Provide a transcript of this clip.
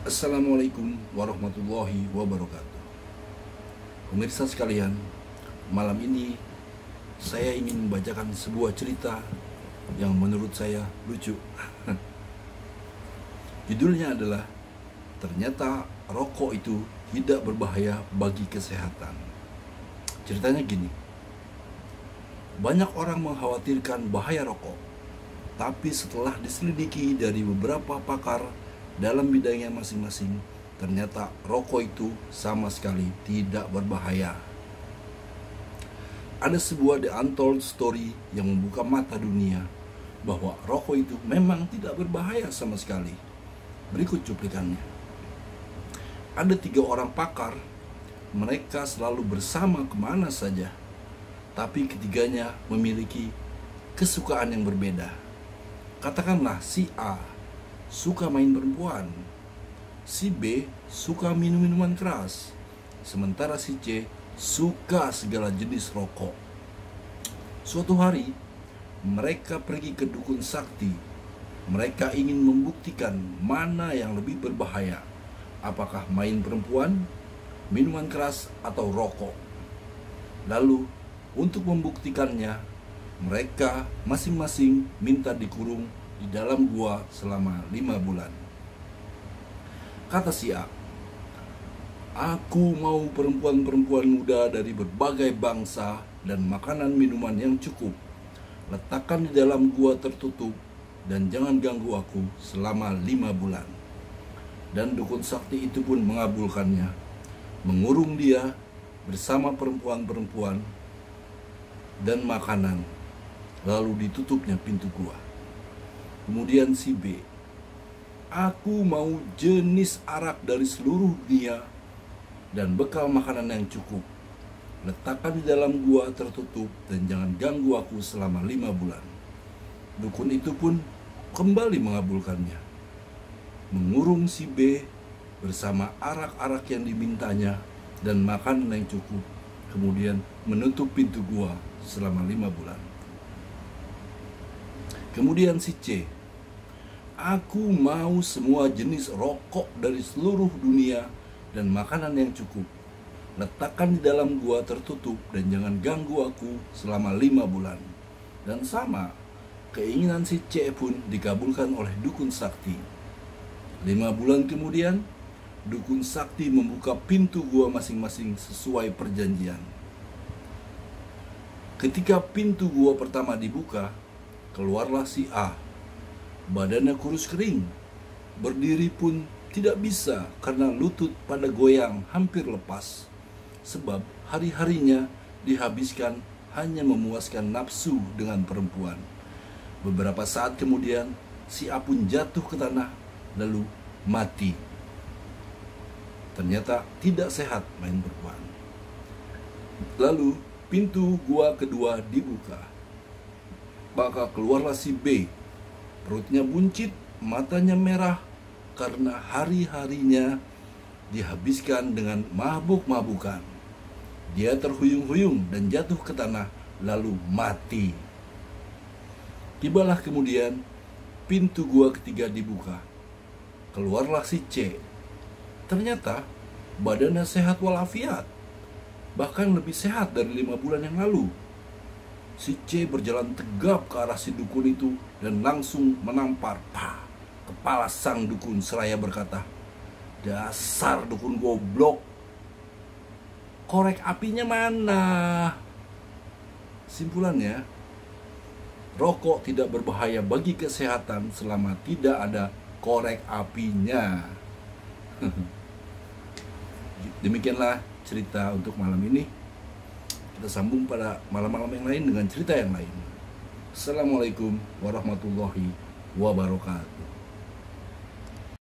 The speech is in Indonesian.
Assalamualaikum warahmatullahi wabarakatuh. Pemirsa sekalian, malam ini saya ingin membacakan sebuah cerita yang menurut saya lucu. Judulnya adalah "Ternyata Rokok Itu Tidak Berbahaya Bagi Kesehatan". Ceritanya gini. Banyak orang mengkhawatirkan bahaya rokok, tapi setelah diselidiki dari beberapa pakar dalam bidangnya masing-masing, ternyata rokok itu sama sekali tidak berbahaya. Ada sebuah The Untold Story yang membuka mata dunia bahwa rokok itu memang tidak berbahaya sama sekali. Berikut cuplikannya. Ada 3 orang pakar, mereka selalu bersama kemana saja, tapi ketiganya memiliki kesukaan yang berbeda. Katakanlah si A suka main perempuan, si B suka minum-minuman keras, sementara si C suka segala jenis rokok. Suatu hari, mereka pergi ke dukun sakti. Mereka ingin membuktikan mana yang lebih berbahaya, apakah main perempuan, minuman keras, atau rokok. Lalu, untuk membuktikannya, mereka masing-masing minta dikurung di dalam gua selama 5 bulan. Kata si A, "Aku mau perempuan-perempuan muda dari berbagai bangsa dan makanan minuman yang cukup. Letakkan di dalam gua tertutup dan jangan ganggu aku selama 5 bulan." Dan dukun sakti itu pun mengabulkannya, mengurung dia bersama perempuan-perempuan dan makanan, lalu ditutupnya pintu gua. Kemudian si B, "Aku mau jenis arak dari seluruh dunia dan bekal makanan yang cukup. Letakkan di dalam gua tertutup dan jangan ganggu aku selama 5 bulan. Dukun itu pun kembali mengabulkannya, mengurung si B bersama arak-arak yang dimintanya dan makanan yang cukup, kemudian menutup pintu gua selama 5 bulan. Kemudian si C, "Aku mau semua jenis rokok dari seluruh dunia dan makanan yang cukup. Letakkan di dalam gua tertutup dan jangan ganggu aku selama 5 bulan. Dan sama, keinginan si C pun dikabulkan oleh dukun sakti. 5 bulan kemudian, dukun sakti membuka pintu gua masing-masing sesuai perjanjian. Ketika pintu gua pertama dibuka, keluarlah si A. Badannya kurus kering, berdiri pun tidak bisa karena lutut pada goyang hampir lepas, sebab hari-harinya dihabiskan hanya memuaskan nafsu dengan perempuan. Beberapa saat kemudian, si A pun jatuh ke tanah lalu mati. Ternyata tidak sehat main perempuan. Lalu pintu gua kedua dibuka. Maka keluarlah si B. Perutnya buncit, matanya merah karena hari-harinya dihabiskan dengan mabuk-mabukan. Dia terhuyung-huyung dan jatuh ke tanah lalu mati. Tibalah kemudian pintu gua ketiga dibuka. Keluarlah si C. Ternyata badannya sehat walafiat, bahkan lebih sehat dari 5 bulan yang lalu. Si C berjalan tegap ke arah si dukun itu dan langsung menampar kepala sang dukun seraya berkata, "Dasar dukun goblok, korek apinya mana?" Simpulannya, rokok tidak berbahaya bagi kesehatan selama tidak ada korek apinya. Demikianlah cerita untuk malam ini. Kita sambung pada malam-malam yang lain dengan cerita yang lain. Assalamualaikum warahmatullahi wabarakatuh.